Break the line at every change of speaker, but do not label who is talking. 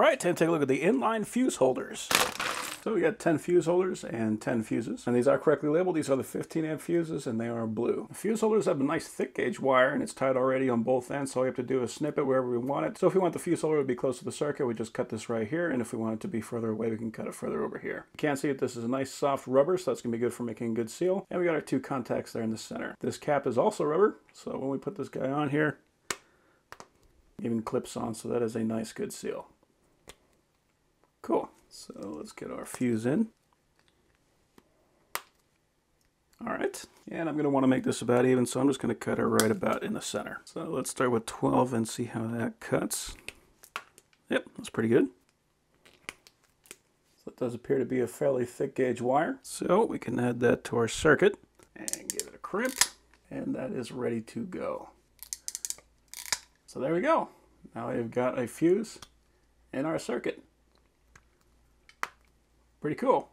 right, time to take a look at the inline fuse holders. So we got 10 fuse holders and 10 fuses, and these are correctly labeled. These are the 15 amp fuses, and they are blue. The fuse holders have a nice thick gauge wire, and it's tied already on both ends, so all we have to do is snip it wherever we want it. So if we want the fuse holder to be close to the circuit, we just cut this right here, and if we want it to be further away, we can cut it further over here. You can't see it, this is a nice soft rubber, so that's going to be good for making a good seal. And we got our two contacts there in the center. This cap is also rubber, so when we put this guy on here, even clips on, so that is a nice good seal. Cool. So let's get our fuse in. All right, and I'm going to want to make this about even, so I'm just going to cut it right about in the center. So let's start with 12 and see how that cuts. Yep, that's pretty good. So it does appear to be a fairly thick gauge wire. So we can add that to our circuit and give it a crimp, and that is ready to go. So there we go. Now we've got a fuse in our circuit. Pretty cool.